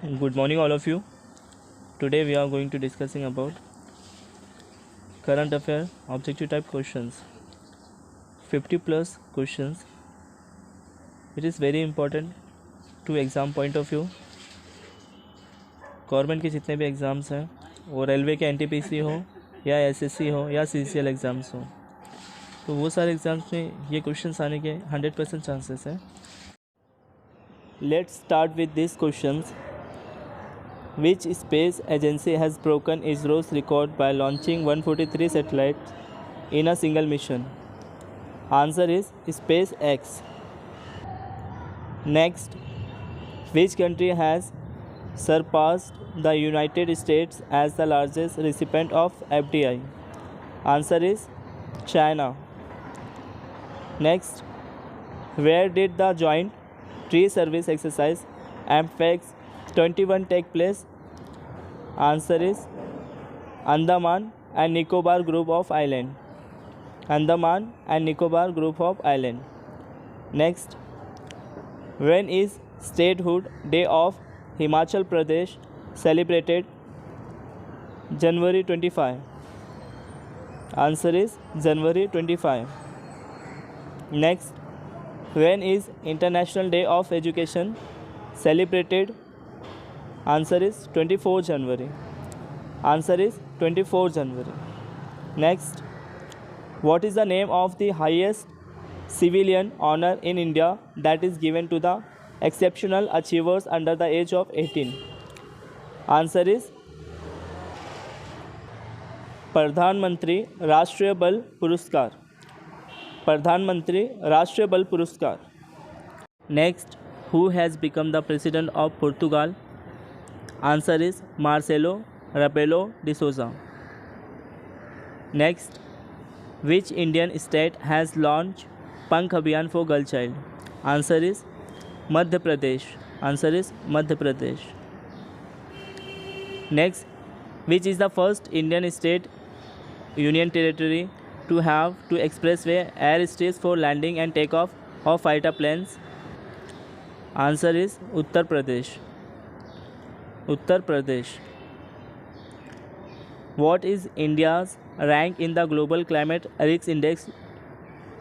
Good morning, all of you. Today we are going to discussing about current affair objective type questions. 50 plus questions. It is very important to exam point of view. Government के जितने भी exams हैं वो railway के NTPC हो या SSC हो या सीसीएल एग्ज़ाम्स हो, तो वो सारे एग्ज़ाम्स में ये क्वेश्चंस आने के 100% चांसेस हैं. Let's start with this questions. Which space agency has broken ISRO's record by launching 143 satellites in a single mission? Answer is SpaceX. Next, which country has surpassed the United States as the largest recipient of FDI? Answer is China. Next, where did the joint tree service exercise AMPEX 21 take place? Answer is Andaman and Nicobar group of island. Andaman and Nicobar group of island. Next, when is Statehood Day of Himachal Pradesh celebrated? January 25. Answer is January 25. Next, when is International Day of Education celebrated? Answer is 24 January. Answer is 24 January. Next, what is the name of the highest civilian honor in India that is given to the exceptional achievers under the age of 18? Answer is प्रधानमंत्री राष्ट्रीय बल पुरस्कार. प्रधानमंत्री राष्ट्रीय बल पुरस्कार. Next, who has become the president of Portugal? Answer is Marcelo Rebelo de Souza. Next, which Indian state has launched Pankh Abhiyan for Girl Child? Answer is Madhya Pradesh. Answer is Madhya Pradesh. Next, which is the first Indian state union territory to have two expressway airstrips for landing and takeoff of fighter planes? Answer is Uttar Pradesh. Uttar Pradesh. What is India's rank in the Global Climate Risk Index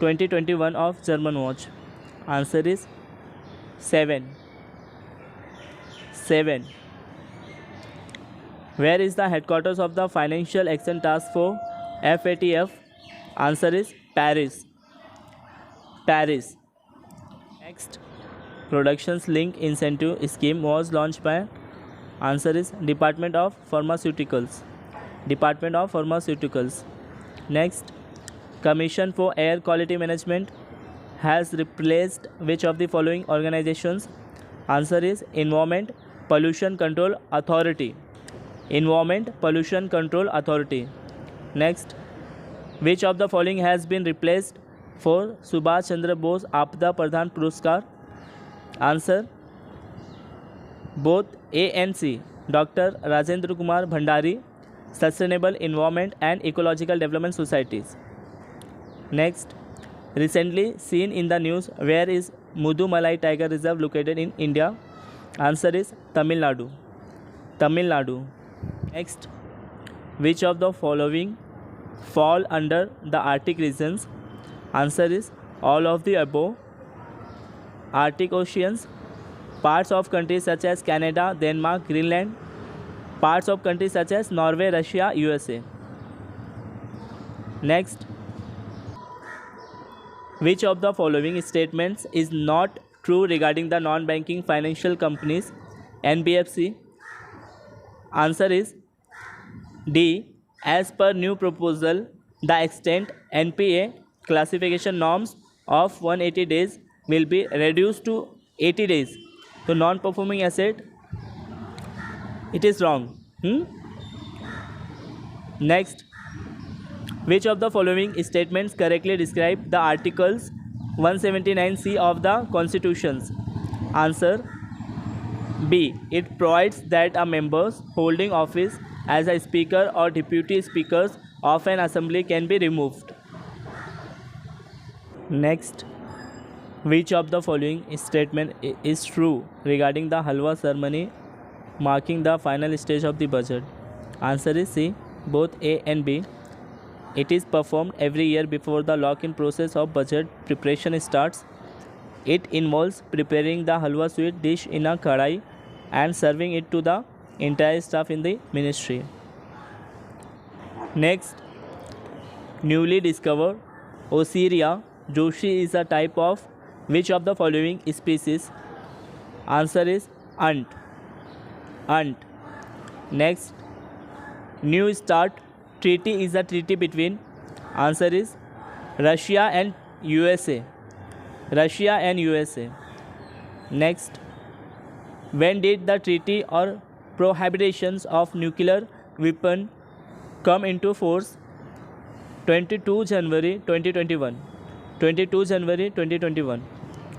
2021 of German Watch? Answer is 7. 7. Where is the headquarters of the Financial Action Task Force FATF? Answer is Paris. Paris. Next, Productions Link Incentive Scheme was launched by? Answer is Department of Pharmaceuticals. Department of Pharmaceuticals. Next, Commission for Air Quality Management has replaced which of the following organizations? Answer is Environment Pollution Control Authority. Environment Pollution Control Authority. Next, which of the following has been replaced for Subhash Chandra Bose Apda Pradhan Puruskar? Answer, both A and C. Dr. Rajendra Kumar Bhandari, Sustainable Environment and Ecological Development Societies. Next, recently seen in the news, where is Mudumalai Tiger Reserve located in India? Answer is Tamil Nadu. Tamil Nadu. Next, which of the following fall under the Arctic regions? Answer is all of the above. Arctic Oceans, parts of countries such as Canada, Denmark, Greenland, parts of countries such as Norway, Russia, USA. Next, which of the following statements is not true regarding the non-banking financial companies NBFC? Answer is D. As per new proposal, the extent NPA classification norms of 180 days will be reduced to 80 days. So non-performing asset, it is wrong. Next, which of the following statements correctly describe the articles 179C of the Constitutions? Answer B. It provides that a members holding office as a speaker or deputy speakers of an assembly can be removed. Next, which of the following statement is true regarding the Halwa ceremony marking the final stage of the budget? Answer is C, both A and B. It is performed every year before the lock-in process of budget preparation starts. It involves preparing the halwa sweet dish in a kadai and serving it to the entire staff in the ministry. Next, newly discovered Oseria joshi is a type of which of the following species? Answer is ant. Ant. Next, New START treaty is a treaty between. Answer is Russia and USA. Russia and USA. Next, when did the treaty or prohibitions of nuclear weapon come into force? 22 January 2021. 22 January 2021.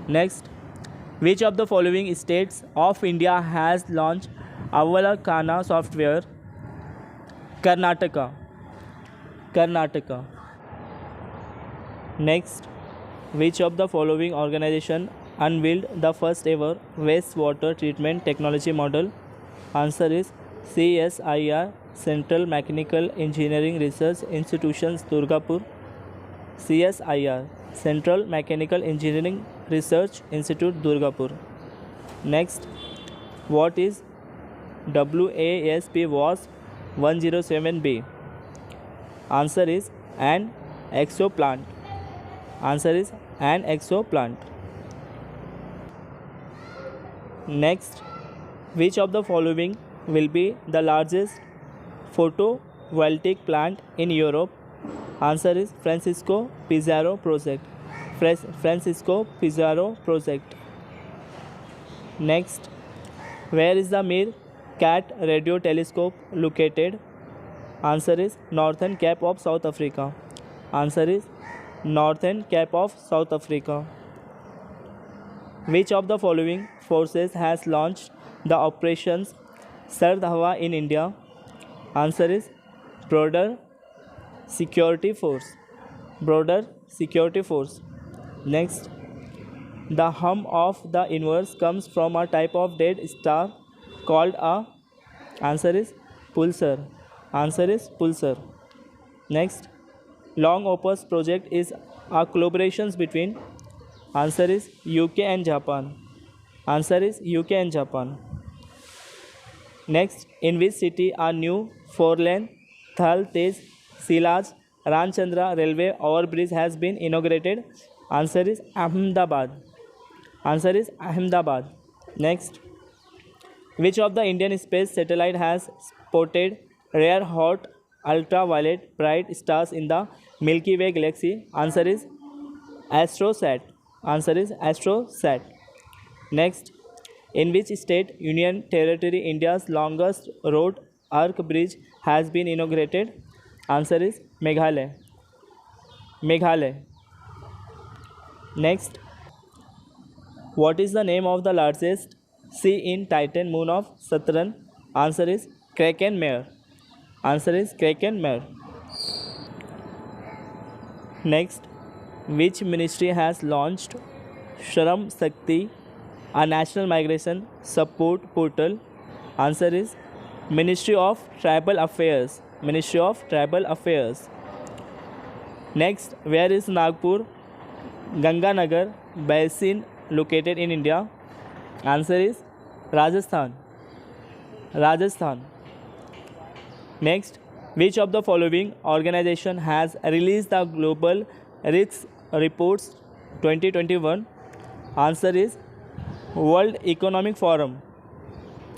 Next, which of the following states of India has launched Avalokana software? Karnataka. Karnataka. Next, which of the following organization unveiled the first ever wastewater treatment technology model? Answer is CSIR, Central Mechanical Engineering Research Institutions, Durgapur. CSIR, Central Mechanical Engineering Research Institute, Durgapur. Next, what is WASP WASP 107B? Answer is an exoplant. Answer is an exoplant. Next, which of the following will be the largest photovoltaic plant in Europe? Answer is Francisco Pizarro project. Francisco Pizarro project. Next, where is the Mir Cat radio telescope located? Answer is Northern Cape of South Africa. Answer is Northern Cape of South Africa. Which of the following forces has launched the operations Sard Hawa in India? Answer is Border Security Force. Border Security Force. Next, the hum of the universe comes from a type of dead star called a. Answer is pulsar. Answer is pulsar. Next, Long Opus project is a collaboration between. Answer is UK and Japan. Answer is UK and Japan. Next, in which city a new 4-lane Thal Tej Silaj Ramchandra railway overbridge has been inaugurated? Answer is Ahmedabad. Answer is Ahmedabad. Next, which of the Indian space satellite has spotted rare hot ultraviolet bright stars in the Milky Way galaxy? Answer is AstroSat. Answer is AstroSat. Next, in which state Union Territory India's longest road arc bridge has been inaugurated? Answer is Meghalaya. Meghalaya. Next, what is the name of the largest sea in Titan moon of Saturn? Answer is Kraken Mare. Answer is Kraken Mare. Next, which ministry has launched Shram Shakti, a national migration support portal? Answer is Ministry of Tribal Affairs. Ministry of Tribal Affairs. Next, where is Nagpur Ganganagar Basin located in India? Answer is Rajasthan. Rajasthan. Next, which of the following organization has released the Global Risks Reports 2021? Answer is World Economic Forum.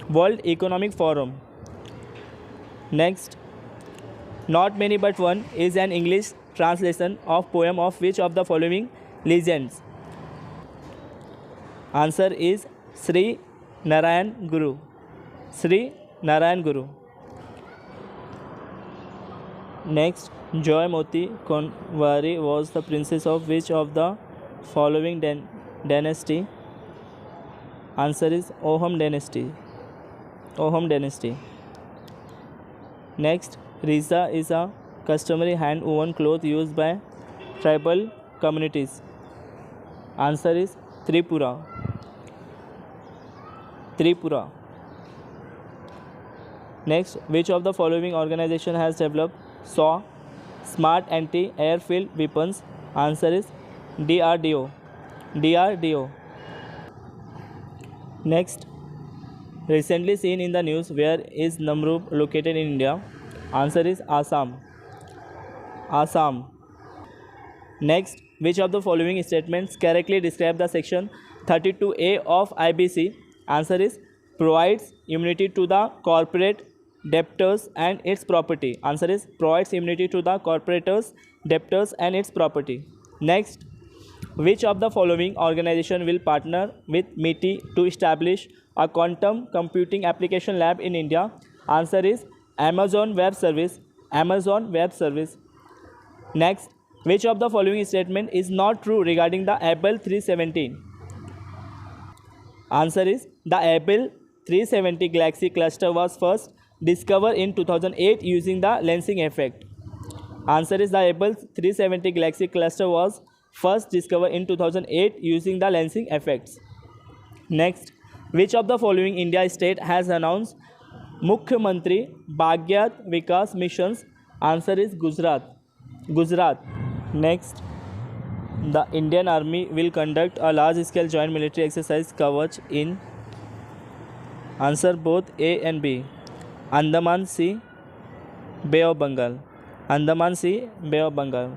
World Economic Forum. Next, Not Many But One is an English translation of poem of which of the following legends? Answer is Sri Narayan Guru. Sri Narayan Guru. Next, Joy Moti Konwari was the princess of which of the following dynasty? Answer is Oham dynasty. Oham dynasty. Next, Riza is a customary hand-woven cloth used by tribal communities. Answer is Tripura. Tripura. Next, which of the following organization has developed SAW, Smart Anti-Airfield Weapons? Answer is DRDO. DRDO. Next, recently seen in the news, where is Namrup located in India? Answer is Assam. Assam. Next, which of the following statements correctly describe the section 32A of IBC? Answer is provides immunity to the corporate debtors and its property. Answer is provides immunity to the corporators, debtors and its property. Next, which of the following organization will partner with MITI to establish a quantum computing application lab in India? Answer is Amazon Web Service. Amazon Web Service. Next, which of the following statement is not true regarding the Abell 370? Answer is the Abell 370 galaxy cluster was first discovered in 2008 using the lensing effect. Answer is the Abell 370 galaxy cluster was first discovered in 2008 using the lensing effects. Next, which of the following India state has announced Mukhyamantri Bhagyat Vikas missions? Answer is Gujarat. Gujarat. Next, the Indian Army will conduct a large-scale joint military exercise Kavach in. Answer both A and B. Andaman Sea, Bay of Bengal. Andaman Sea, Bay of Bengal.